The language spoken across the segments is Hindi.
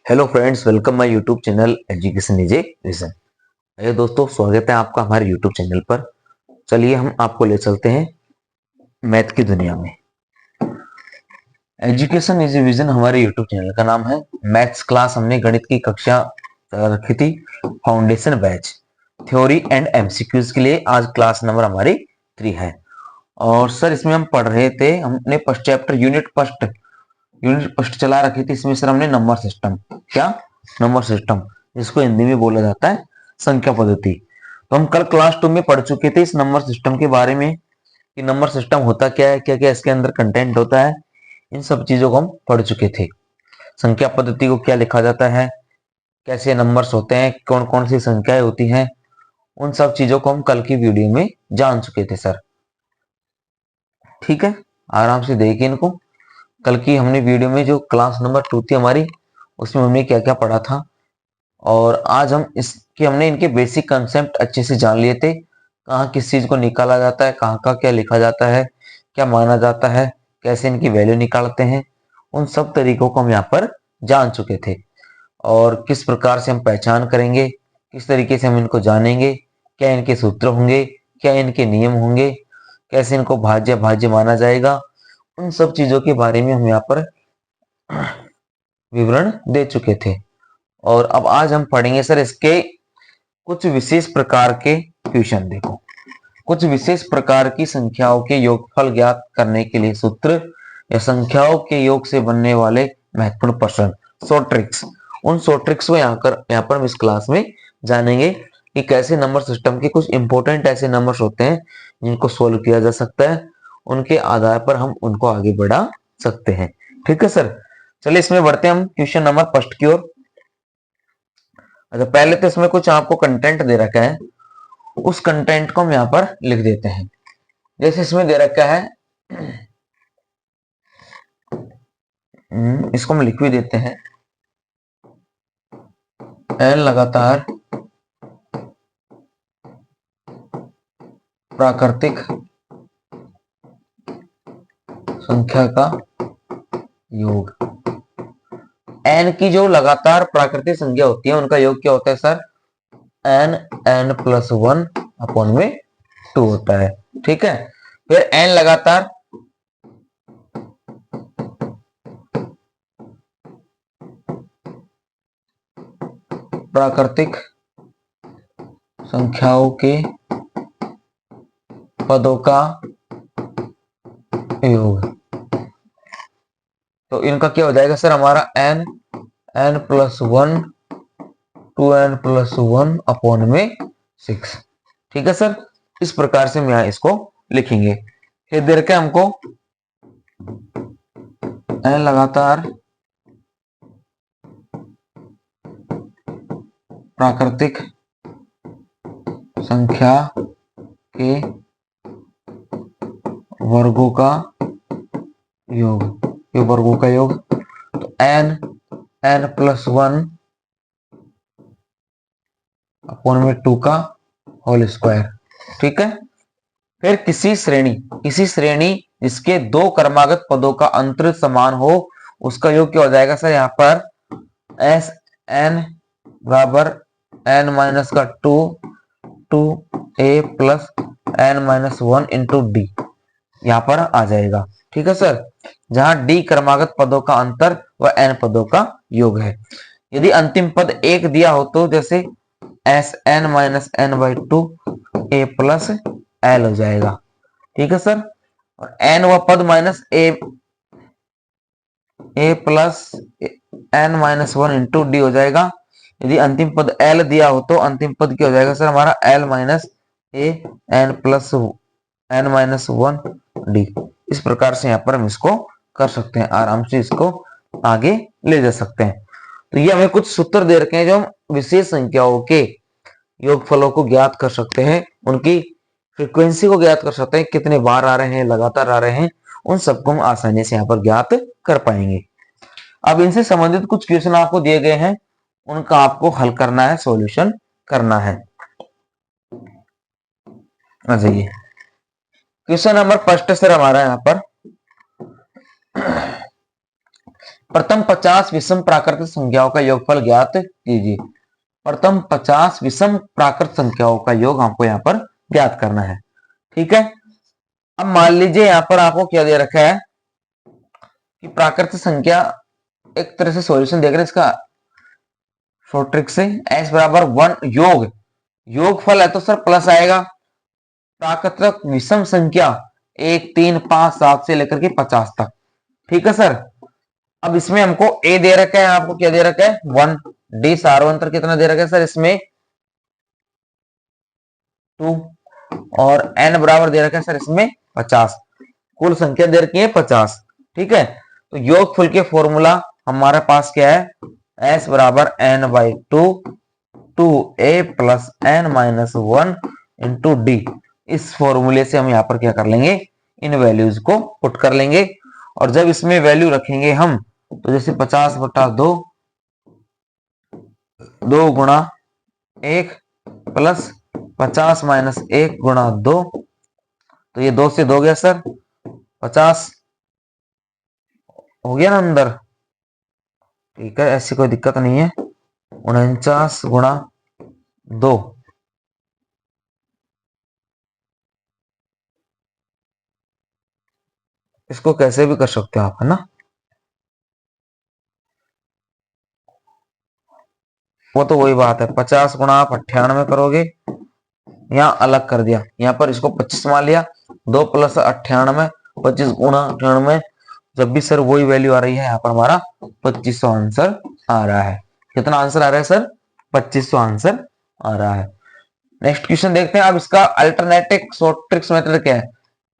Hello friends, welcome my YouTube channel education is a reason. अरे दोस्तों, स्वागत है आपका हमारे यूट्यूब चैनल पर। चलिए हम आपको ले चलते हैं मैथ की दुनिया में। एजुकेशन इज ए विजन हमारे यूट्यूब चैनल का नाम है। मैथ्स क्लास हमने गणित की कक्षा रखी थी, foundation batch theory and MCQs के लिए। आज क्लास नंबर हमारी 3 है। और सर इसमें हम पढ़ रहे थे, हमने फर्स्ट चैप्टर यूनिट फर्स्ट चला रखी थी। इसमें सर हमने नंबर सिस्टम, क्या नंबर सिस्टम, जिसको हिंदी में बोला जाता है संख्या पद्धति। तो हम कल क्लास 2 में पढ़ चुके थे इस नंबर सिस्टम के बारे में कि नंबर सिस्टम होता क्या है, क्या क्या इसके अंदर कंटेंट होता है। इन सब चीजों को हम पढ़ चुके थे। संख्या पद्धति को क्या लिखा जाता है, कैसे नंबर्स होते हैं, कौन कौन सी संख्याएं होती हैं, उन सब चीजों को हम कल की वीडियो में जान चुके थे सर। ठीक है, आराम से देखिए इनको। कल की हमने वीडियो में जो क्लास नंबर 2 थी हमारी, उसमें हमने क्या क्या पढ़ा था। और आज हम इसके हमने इनके बेसिक कंसेप्ट अच्छे से जान लिए थे। कहाँ किस चीज को निकाला जाता है, कहाँ का क्या लिखा जाता है, क्या माना जाता है, कैसे इनकी वैल्यू निकालते हैं, उन सब तरीकों को हम यहाँ पर जान चुके थे। और किस प्रकार से हम पहचान करेंगे, किस तरीके से हम इनको जानेंगे, क्या इनके सूत्र होंगे, क्या इनके नियम होंगे, कैसे इनको भाज्य भाज्य माना जाएगा, उन सब चीजों के बारे में हम यहाँ पर विवरण दे चुके थे। और अब आज हम पढ़ेंगे सर इसके कुछ विशेष प्रकार के क्वेश्चन। देखो, कुछ विशेष प्रकार की संख्याओं के योगफल ज्ञात करने के लिए सूत्र या संख्याओं के योग से बनने वाले महत्वपूर्ण प्रश्न, शॉर्ट ट्रिक्स। उन शॉर्ट ट्रिक्स को यहाँ पर हम इस क्लास में जानेंगे कि कैसे नंबर सिस्टम के कुछ इंपॉर्टेंट ऐसे नंबर्स होते हैं जिनको सोल्व किया जा सकता है। उनके आधार पर हम उनको आगे बढ़ा सकते हैं। ठीक है सर, चलिए इसमें बढ़ते हैं हम क्वेश्चन नंबर फर्स्ट की ओर। अच्छा, पहले तो इसमें कुछ आपको कंटेंट दे रखा है, उस कंटेंट को हम यहाँ पर लिख देते हैं। जैसे इसमें दे रखा है, इसको हम लिख भी देते हैं, एन लगातार प्राकृतिक संख्या का योग। एन की जो लगातार प्राकृतिक संख्या होती है उनका योग क्या होता है sir, N N plus 1 upon में 2 होता है। ठीक है, फिर एन लगातार प्राकृतिक संख्याओं के पदों का योग। तो इनका क्या हो जाएगा सर, हमारा N N plus 1 2n plus 1 upon में 6। ठीक है सर, इस प्रकार से हम यहाँ इसको लिखेंगे। फिर दे रखा है हमको एन लगातार प्राकृतिक संख्या के वर्गों का योग, ये वर्गों का योग। तो एन एन प्लस 1 अपॉन में 2 का होल स्क्वायर। ठीक है, फिर किसी श्रेणी जिसके दो क्रमागत पदों का अंतर समान हो, उसका योग क्या हो जाएगा सर, यहाँ पर एस एन बराबर एन माइनस का 2 A plus N minus 1 into D यहाँ पर आ जाएगा। ठीक है सर, जहां डी क्रमागत पदों का अंतर व एन पदों का योग है। यदि अंतिम पद एक दिया हो तो जैसे S N minus N by 2 A plus L हो जाएगा। ठीक है सर, और एन व पद minus A plus N minus 1 into D हो जाएगा। यदि अंतिम पद एल दिया हो तो अंतिम पद क्या हो जाएगा सर, हमारा L minus A N plus N minus 1 D. इस प्रकार से यहाँ पर हम इसको कर सकते हैं, आराम से इसको आगे ले जा सकते हैं। तो ये हमें कुछ सूत्र दे रखे हैं जो हम विशेष संख्याओं के योगफलों को ज्ञात कर सकते हैं, उनकी फ्रीक्वेंसी को ज्ञात कर सकते हैं, कितने बार आ रहे हैं, लगातार आ रहे हैं, उन सबको हम आसानी से यहाँ पर ज्ञात कर पाएंगे। अब इनसे संबंधित कुछ क्वेश्चन आपको दिए गए हैं, उनका आपको हल करना है, सॉल्यूशन करना है। आ जाइए, क्वेश्चन नंबर फर्स्ट सर हमारा यहाँ पर प्रथम 50 विषम प्राकृतिक संख्याओं का योगफल ज्ञात कीजिए। प्रथम 50 विषम प्राकृत संख्याओं का योग हमको यहाँ पर ज्ञात करना है। ठीक है, अब मान लीजिए यहाँ पर आपको क्या दे रखा है कि प्राकृतिक संख्या, एक तरह से सॉल्यूशन देख रहे हैं इसका शॉर्ट ट्रिक से, s बराबर 1 योगफल है तो सर प्लस आएगा। प्राकृतिक विषम संख्या 1 3 5 7 से लेकर के 50 तक। ठीक है सर, अब इसमें हमको a दे रखा है, आपको क्या दे रखा है 1, d सार्वंतर कितना दे रखा है सर इसमें 2, और n बराबर दे रखा है सर इसमें 50, कुल संख्या दे रखी है 50। ठीक है, तो योगफल के फॉर्मूला हमारे पास क्या है, s बराबर n by 2 a plus n minus 1 into D. इस फॉर्मूले से हम यहाँ पर क्या कर लेंगे, इन वैल्यूज को पुट कर लेंगे, और जब इसमें वैल्यू रखेंगे हम तो जैसे 50 बटा 2 गुणा 1 प्लस 50 माइनस 1 गुणा 2, तो ये 2 से 2 गया सर 50 हो गया ना अंदर। ठीक है, ऐसी कोई दिक्कत नहीं है। 49 गुणा 2, इसको कैसे भी कर सकते हो आप, है ना। वो तो वही बात है, 50 गुणा आप 98 करोगे, यहाँ अलग कर दिया, यहाँ पर इसको 25 मान लिया, 2 प्लस 98, 25 गुणा 98, जब भी सर वही वैल्यू आ रही है, यहाँ पर हमारा 2500 आंसर आ रहा है। कितना आंसर आ रहा है सर, 2500 आंसर आ रहा है। नेक्स्ट क्वेश्चन देखते हैं। अब इसका अल्टरनेटिव शॉर्ट ट्रिक्स मेथड क्या है,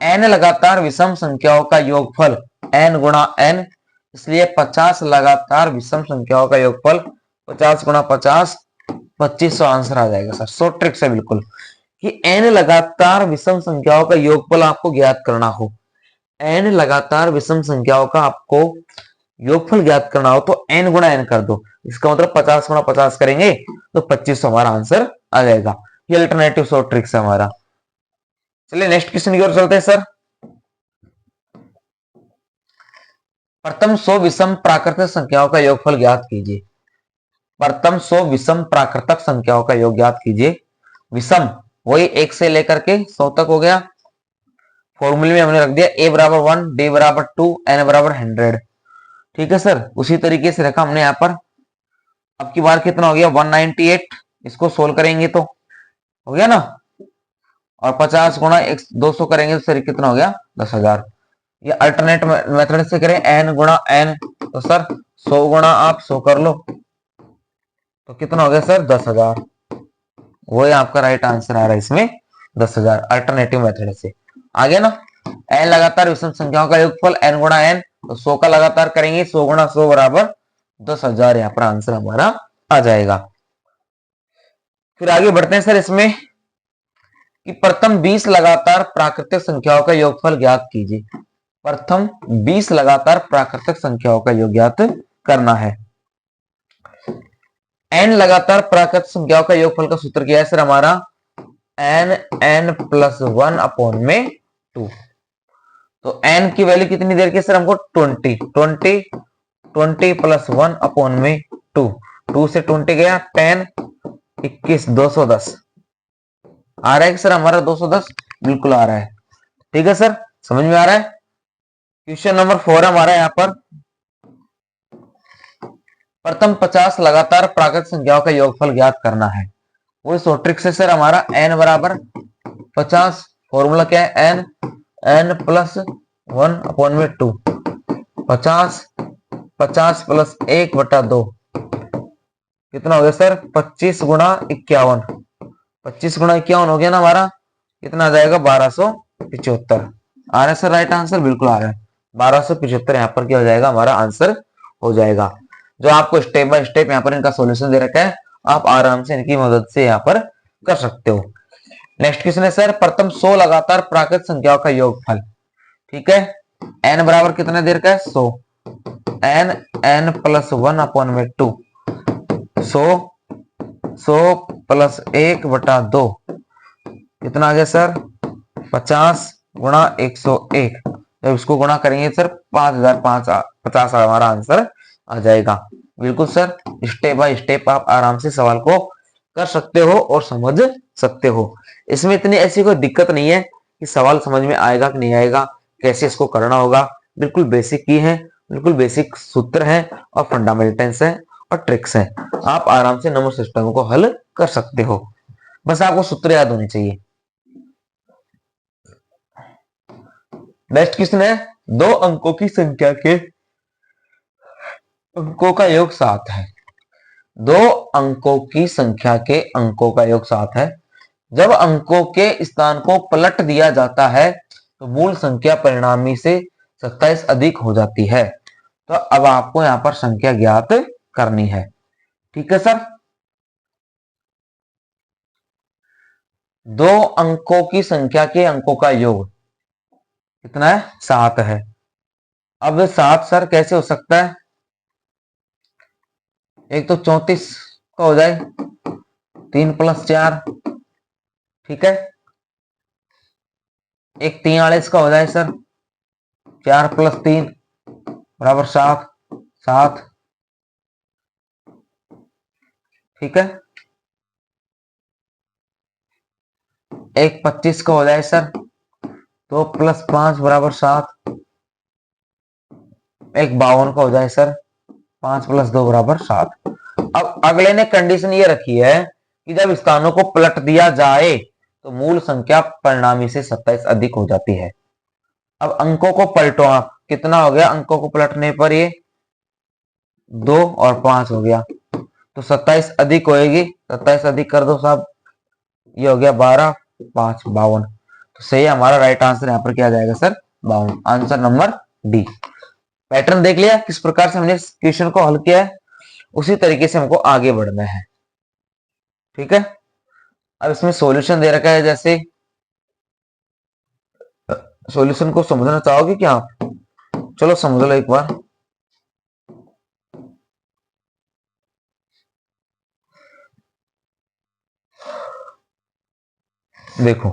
n लगातार विषम संख्याओं का योगफल n गुणा n, इसलिए 50 लगातार विषम संख्याओं का योगफल 50 गुणा 50, 2500 आंसर आ जाएगा सर। शॉर्ट ट्रिक्स है बिल्कुल कि n लगातार विषम संख्याओं का योगफल आपको ज्ञात करना हो, n लगातार विषम संख्याओं का आपको योगफल ज्ञात करना हो तो n गुणा n कर दो, इसका मतलब 50 गुणा 50 करेंगे तो 2500 हमारा आंसर आ जाएगा। ये अल्टरनेटिव शॉर्ट ट्रिक्स है हमारा। चलिए नेक्स्ट क्वेश्चन की ओर चलते हैं सर। प्रथम 100 विषम प्राकृतिक संख्याओं का योगफल ज्ञात कीजिए। प्रथम 100 विषम प्राकृतिक संख्याओं का योग ज्ञात कीजिए। विषम वही 1 से लेकर के 100 तक हो गया, फॉर्मूले में हमने रख दिया a बराबर 1, d बराबर 2, n बराबर 100। ठीक है सर, उसी तरीके से रखा हमने यहाँ पर। अब की बार कितना हो गया 198, इसको सोल्व करेंगे तो हो गया ना, और 50 गुणा 200 करेंगे तो सर कितना हो गया 10,000। ये अल्टरनेट मेथड से करें n गुणा n, तो सर 100 गुणा आप 100 कर लो तो कितना हो गया सर 10,000। वही आपका राइट आंसर आ रहा है इसमें 10,000, अल्टरनेटिव मेथड से। आगे ना, n लगातार विषम संख्याओं का योगफल n गुणा n, तो 100 का लगातार करेंगे, 100 गुणा 100 बराबर 10,000, यहाँ पर आंसर हमारा आ जाएगा। फिर आगे बढ़ते हैं सर इसमें कि प्रथम 20 लगातार प्राकृतिक संख्याओं का योगफल ज्ञात कीजिए। प्रथम 20 लगातार प्राकृतिक संख्याओं का योग ज्ञात करना है। n लगातार प्राकृतिक संख्याओं का योगफल का सूत्र क्या है सर हमारा, n प्लस 1 अपॉन में 2। तो n की वैल्यू कितनी देर की सर हमको 20 प्लस 1 अपॉन में 2 से 20 गया 10, 21, 210 आ रहा है सर हमारा 210, बिल्कुल आ रहा है। ठीक है सर, समझ में आ रहा है। क्वेश्चन नंबर 4 हमारा यहाँ पर, प्रथम 50 लगातार प्राकृतिक संख्याओं का योगफल ज्ञात करना है। वो शॉर्ट ट्रिक से सर हमारा n बराबर 50, फॉर्मूला क्या है n प्लस 1 अपॉन में 2, 50 प्लस 1 बटा 2, कितना हो गया सर 25 गुणा 51, 25 गुणा 51 हो गया ना हमारा, कितना आ जाएगा 1275। आ रहा है सर राइट आंसर, बिल्कुल आ रहा है 1275। यहाँ पर क्या हो जाएगा हमारा आंसर हो जाएगा। जो आपको स्टेप बाय स्टेप यहाँ पर इनका सॉल्यूशन दे रखा है, आप आराम से इनकी मदद से यहाँ पर कर सकते हो। नेक्स्ट क्वेश्चन है सर, प्रथम 100 लगातार प्राकृतिक संख्याओं का योगफल। ठीक है, n बराबर कितना देर का है 100, n प्लस 1 अपॉन में 2, 100 प्लस 1 बटा 2, कितना आ गया सर 50 गुणा 101। जब इसको गुणा करेंगे सर 5050 हमारा आंसर आ जाएगा। बिल्कुल सर, स्टेप बाय स्टेप आप आराम से सवाल को कर सकते हो और समझ सकते हो। इसमें इतनी ऐसी कोई दिक्कत नहीं है कि सवाल समझ में आएगा कि नहीं आएगा, कैसे इसको करना होगा। बिल्कुल बेसिक की है, बिल्कुल बेसिक सूत्र है और फंडामेंटल्स है और ट्रिक्स है। आप आराम से नंबर सिस्टम को हल कर सकते हो, बस आपको सूत्र याद होने चाहिए। नेक्स्ट क्वेश्चन है, दो अंकों की संख्या के अंकों का योग 7 है। दो अंकों की संख्या के अंकों का योग 7 है। जब अंकों के स्थान को पलट दिया जाता है तो मूल संख्या परिणामी से 27 अधिक हो जाती है। तो अब आपको यहां पर संख्या ज्ञात करनी है। ठीक है सर, दो अंकों की संख्या के अंकों का योग कितना है? 7 है। अब 7 सर कैसे हो सकता है? एक तो 34 का हो जाए, 3 + 4, ठीक है। एक 43 का हो जाए सर, 4 + 3 बराबर 7, 7, ठीक है। एक 25 का हो जाए सर, 2 + 5 बराबर 7। एक 52 का हो जाए सर, 5 + 2 बराबर 7। अब अगले ने कंडीशन ये रखी है कि जब स्थानों को पलट दिया जाए तो मूल संख्या परिणामी से 27 अधिक हो जाती है। अब अंकों को पलटो आप, कितना हो गया अंकों को पलटने पर? ये 2 और 5 हो गया, तो 27 अधिक होएगी। 27 अधिक कर दो साहब, ये हो गया 12, 5 52। तो सही हमारा राइट आंसर यहाँ पर क्या जाएगा sir? 52। Answer number D. Pattern देख लिया किस प्रकार से हमने क्वेश्चन को हल किया है, उसी तरीके से हमको आगे बढ़ना है। ठीक है, अब इसमें सॉल्यूशन दे रखा है, जैसे सॉल्यूशन को समझना चाहोगे क्या आप? चलो समझ लो एक बार। देखो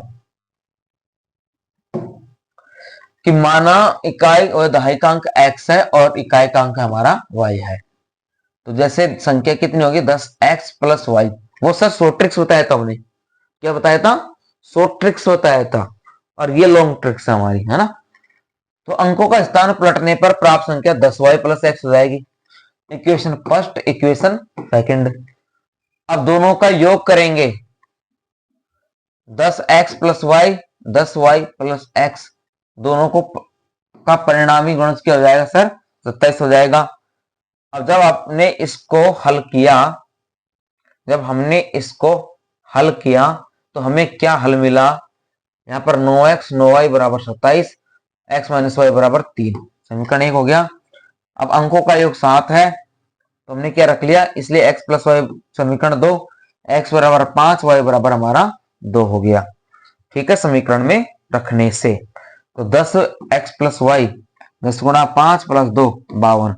कि माना इकाई और दहाइकांक x है और इकाइकांक हमारा y है। तो जैसे संख्या कितनी होगी? 10x + y। वो सर शॉर्ट ट्रिक्स बताया था हमने, क्या बताया था? शॉर्ट ट्रिक्स बताया था, और ये लॉन्ग ट्रिक्स है हमारी, है ना। तो अंकों का स्थान पलटने पर प्राप्त संख्या 10y + x हो जाएगी। Equation first, equation second. अब दोनों का योग करेंगे, 10x + y, 10y + x, दोनों को का परिणामी गुणज क्या हो जाएगा सर? 27 हो जाएगा। अब जब आपने इसको हल किया, जब हमने इसको हल किया तो हमें क्या हल मिला? यहाँ पर 9x 9y बराबर 27, x - y बराबर 3। समीकरण 1 हो गया। अब अंकों का योग 7 है तो हमने क्या रख लिया, इसलिए x + y समीकरण 2, x बराबर 5, y बराबर हमारा 2 हो गया। ठीक है, समीकरण में रखने से तो 10x + y, 10 × 5 + 2 52,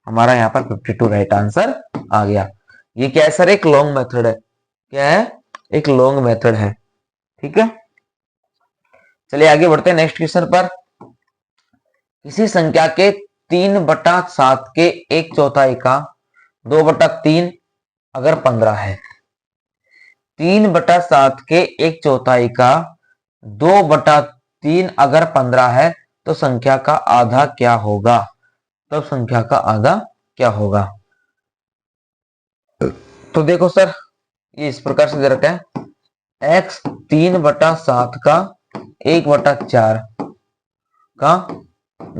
हमारा यहाँ पर 52 राइट आंसर आ गया। ये क्या है सर? एक लॉन्ग मेथड है। क्या है? एक लॉन्ग मेथड है। ठीक है, चलिए आगे बढ़ते हैं नेक्स्ट क्वेश्चन पर। किसी संख्या के 3/7 के 1/4 का 2/3 अगर 15 है, 3/7 के 1/4 का 2/3 अगर 15 है तो संख्या का आधा क्या होगा? तब संख्या का आधा क्या होगा? तो देखो सर, ये इस प्रकार से दे रखा है, x 3/7 का 1/4 का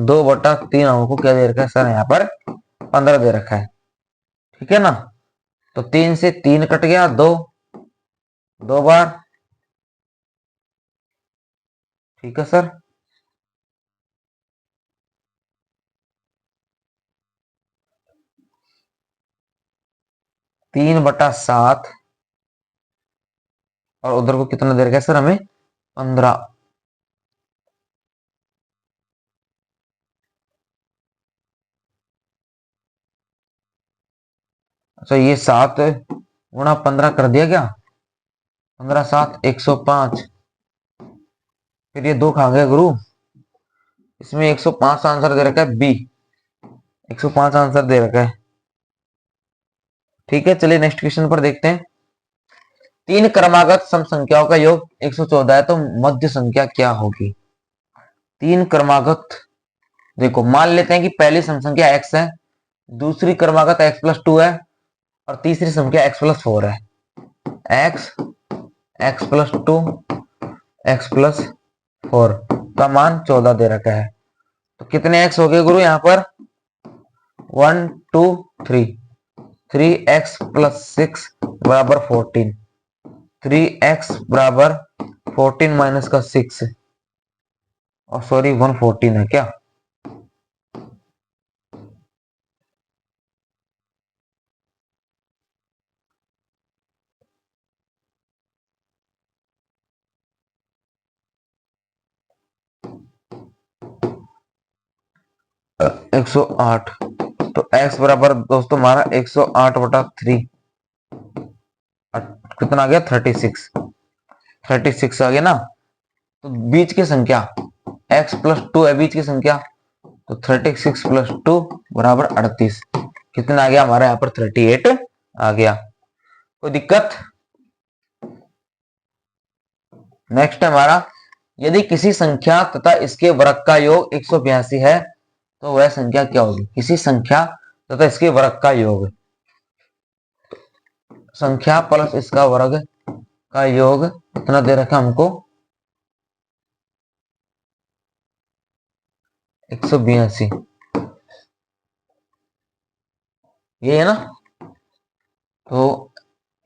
2/3 हमको क्या दे रखा है सर? यहाँ पर 15 दे रखा है। ठीक है ना, तो 3 से 3 कट गया, 2 2 बार। ठीक है सर, 3/7 और उधर को कितना दे रखा है सर हमें? 15। अच्छा, ये 7 × 15 कर दिया क्या? 15 7 105। फिर ये 2 खा गया गुरु, इसमें 105 आंसर दे रखा है बी। 105 आंसर दे रखा है। ठीक है, चलिए नेक्स्ट क्वेश्चन पर देखते हैं। तीन क्रमागत सम संख्याओं का योग 114 है, तो मध्य संख्या क्या होगी? तीन क्रमागत, देखो मान लेते हैं कि पहली सम संख्या x है, दूसरी क्रमागत x प्लस 2 है, और तीसरी संख्या x प्लस 4 है। x, x plus 2, x plus 4 का मान 14 दे रखा है। तो कितने x हो गए गुरु यहाँ पर? 1 2 3, 3x प्लस 6 बराबर 14, 3x बराबर 14 माइनस का 6, और सॉरी 114 है क्या? अ, 108। तो x बराबर दोस्तों हमारा 108 बटा 3, कितना आ गया? 36, 36 आ गया ना। तो बीच की संख्या x प्लस 2 है, बीच की संख्या, तो 36 प्लस 2 बराबर 38। कितना आ गया हमारा यहाँ पर? 38 आ गया। कोई दिक्कत? नेक्स्ट है हमारा, यदि किसी संख्या तथा इसके वर्ग का योग 182 है, तो वह संख्या क्या होगी? किसी संख्या तथा इसके वर्ग का योग, संख्या प्लस इसका वर्ग का योग कितना दे रखा हमको? 182, ये है ना। तो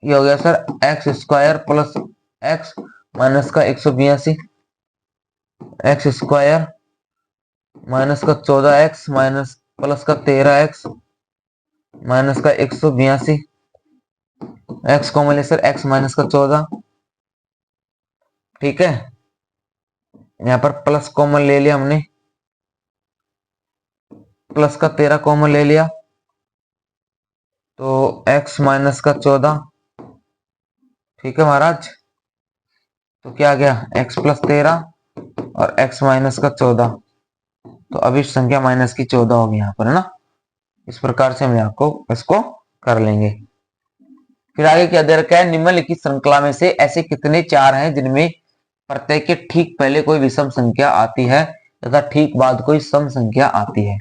ये हो गया sir x square plus x minus का 182, एक्स स्क्वायर माइनस का 14x माइनस प्लस का 13x माइनस का 182, एक्स कॉमन ले सर, एक्स माइनस का 14, ठीक है। यहाँ पर प्लस कॉमन ले लिया हमने, प्लस का 13 कॉमन ले लिया, तो x माइनस का 14, ठीक है महाराज। तो क्या आ गया? x प्लस 13 और x माइनस का 14, तो अभी संख्या माइनस की 14 होगी यहाँ पर, है ना। इस प्रकार से हम आपको इसको कर लेंगे। फिर आगे क्या दे रखा है? निम्नलिखित श्रृंखला में से ऐसे कितने चार हैं जिनमें प्रत्येक के ठीक पहले कोई विषम संख्या आती है तथा ठीक बाद कोई सम संख्या आती है?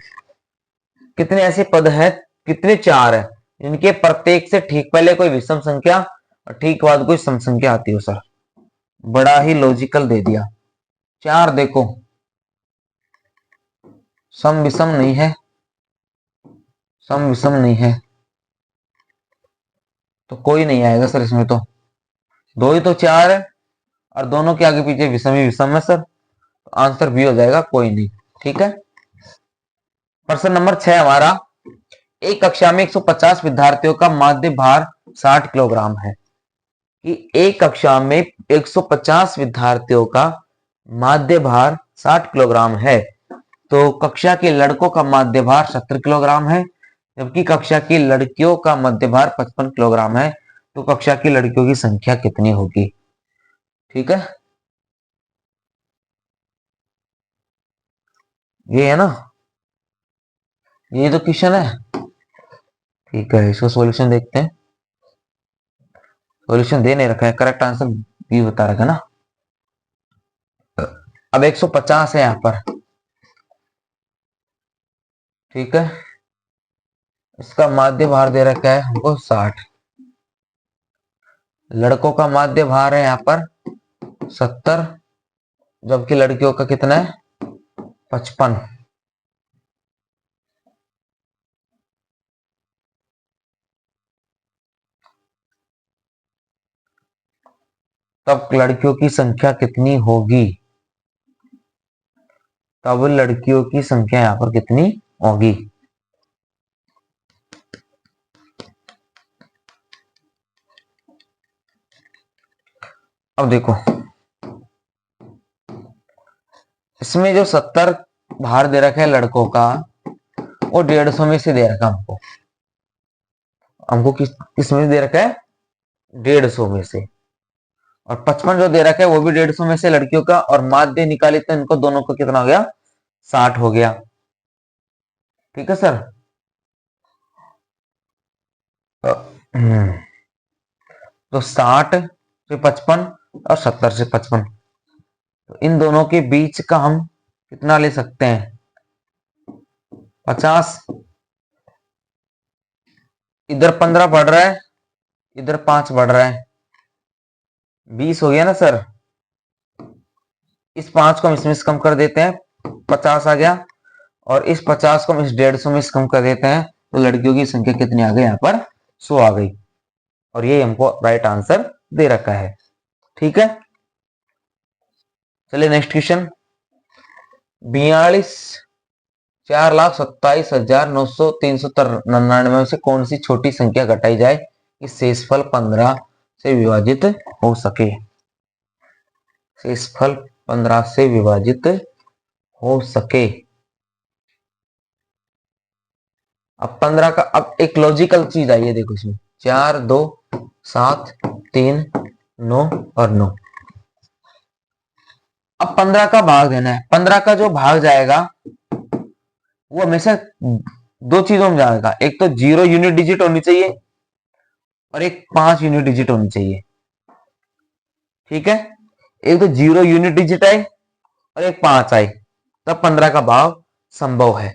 कितने ऐसे पद है, कितने चार है जिनके प्रत्येक से ठीक पहले कोई विषम संख्या और ठीक बाद कोई सम संख्या आती हो? सर बड़ा ही लॉजिकल दे दिया। चार देखो, सम विषम नहीं है, सम विषम नहीं है, तो कोई नहीं आएगा सर इसमें। तो दो ही तो चार है और दोनों के आगे पीछे विषम ही विषम है सर, तो आंसर बी हो जाएगा, कोई नहीं। ठीक है, प्रश्न नंबर 6 हमारा, एक कक्षा में 150 विद्यार्थियों का माध्य भार 60 किलोग्राम है। कि एक कक्षा में 150 विद्यार्थियों का माध्य भार 60 किलोग्राम है, तो कक्षा के लड़कों का माध्य भार 70 किलोग्राम है, जबकि कक्षा की लड़कियों का माध्य भार 55 किलोग्राम है। तो कक्षा की लड़कियों की संख्या कितनी होगी? ठीक है, ये है ना, ये तो क्वेश्चन है। ठीक है, इसको सॉल्यूशन देखते हैं। सॉल्यूशन दे नहीं रखा है, करेक्ट आंसर बी बता रखा है ना। अब 150 है यहाँ पर, ठीक है, इसका माध्य भार दे रखा है हमको 60, लड़कों का माध्य भार है यहाँ पर 70, जबकि लड़कियों का कितना है? 55। तब लड़कियों की संख्या कितनी होगी? तब लड़कियों की संख्या यहाँ पर कितनी होगी? अब देखो, इसमें जो 70 भार दे रखा है लड़कों का, वो 150 में से दे रखा हमको। हमको किस में दे रखा है? 150 में से। और 55 जो दे रखा है वो भी 150 में से लड़कियों का, और माध्य निकाले तो इनको दोनों का कितना हो गया? 60 हो गया। ठीक है सर, तो 60 से 55 और 70 से 55, तो इन दोनों के बीच का हम कितना ले सकते हैं? 50। इधर 15 बढ़ रहा है, इधर 5 बढ़ रहा है, 20 हो गया ना सर। इस 5 को हम इसमें से कम कर देते हैं, 50 आ गया, और इस 50 को हम इस 150 में से कम कर देते हैं, तो लड़कियों की संख्या कितनी आ गई? यहाँ पर 100 आ गई, और ये हमको राइट आंसर दे रखा है। ठीक है, चलिए नेक्स्ट क्वेश्चन। 42,4,27,999 में से कौन सी छोटी संख्या घटाई जाए कि शेषफल 15 से विभाजित हो सके? शेषफल 15 से विभाजित हो सके। अब 15 का, अब एक लॉजिकल चीज आई है, देखो इसमें 4, 2, 7, 3, 9 और 9। अब 15 का भाग देना है। 15 का जो भाग जाएगा वो हमेशा दो चीजों में जाएगा, एक तो 0 यूनिट डिजिट होनी चाहिए और एक 5 यूनिट डिजिट होनी चाहिए। ठीक है, एक तो 0 यूनिट डिजिट आए और एक 5 आए, तब 15 का भाग संभव है।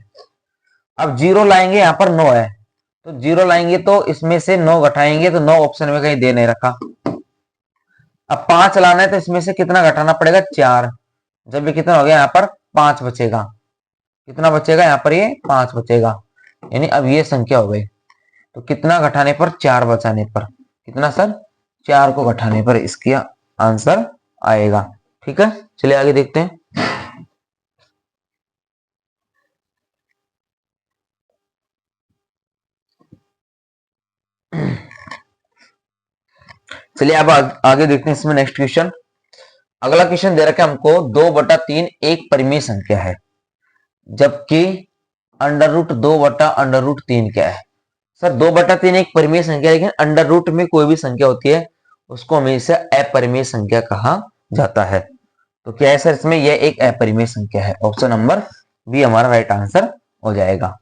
अब 0 लाएंगे, यहां पर 9 है, तो 0 लाएंगे तो इसमें से 9 घटाएंगे, तो 9 ऑप्शन में कहीं दे नहीं रखा। अब 5 लाना है तो इसमें से कितना घटाना पड़ेगा? 4। जब ये कितना हो गया, यहाँ पर 5 बचेगा। कितना बचेगा? यहाँ पर ये 5 बचेगा, यानी अब ये संख्या हो गई। तो कितना घटाने पर? 4 बचाने पर। कितना सर? 4 को घटाने पर इसका आंसर आएगा। ठीक है, चलिए आगे देखते हैं। चलिए अब आगे देखते हैं इसमें नेक्स्ट क्वेश्चन। अगला क्वेश्चन दे रखा है हमको 2/3 एक परिमेय संख्या है, जबकि अंडर रूट 2/√3 क्या है? सर 2/3 एक परिमेय संख्या है, लेकिन अंडर रूट में कोई भी संख्या होती है उसको हमेशा अपरिमेय संख्या कहा जाता है। तो क्या है सर इसमें? यह एक अपरिमेय संख्या है। ऑप्शन नंबर बी हमारा राइट आंसर हो जाएगा।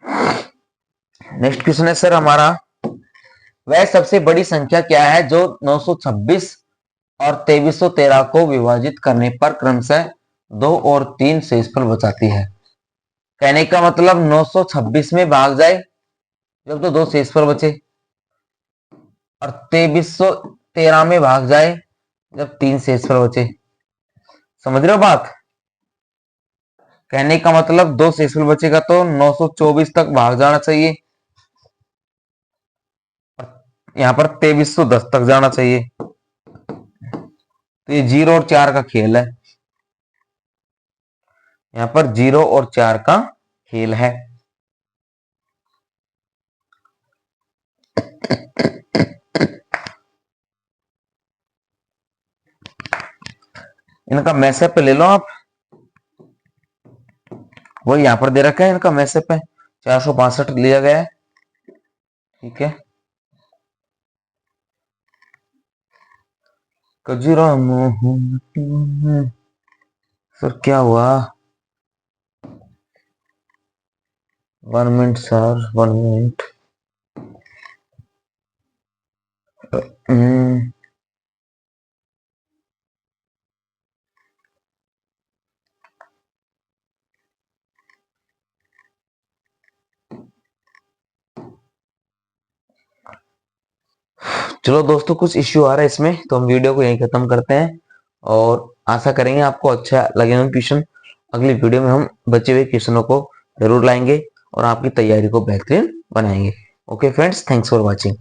नेक्स्ट क्वेश्चन है सर हमारा, वह सबसे बड़ी संख्या क्या है जो 926 और 2313 को विभाजित करने पर क्रमशः 2 और 3 शेषफल बचाती है? कहने का मतलब 926 में भाग जाए जब तो 2 शेषफल बचे, और 2313 में भाग जाए जब 3 शेषफल बचे। समझ रहे हो बात? कहने का मतलब 2 शेषफल बचेगा तो 924 तक भाग जाना चाहिए, यहां पर 2310 तक जाना चाहिए। तो ये 0 और 4 का खेल है, यहां पर 0 और 4 का खेल है। इनका मैसेप ले लो आप, वो यहां पर दे रखा है, इनका मैसेप है 462 लिया गया है। ठीक है, कजरा सर क्या हुआ? 1 मिनट सर, 1 मिनट। चलो दोस्तों, कुछ इश्यू आ रहा है इसमें, तो हम वीडियो को यहीं खत्म करते हैं, और आशा करेंगे आपको अच्छा लगेगा क्वेश्चन। अगली वीडियो में हम बचे हुए क्वेश्चनों को जरूर लाएंगे और आपकी तैयारी को बेहतरीन बनाएंगे। Okay friends, thanks for watching.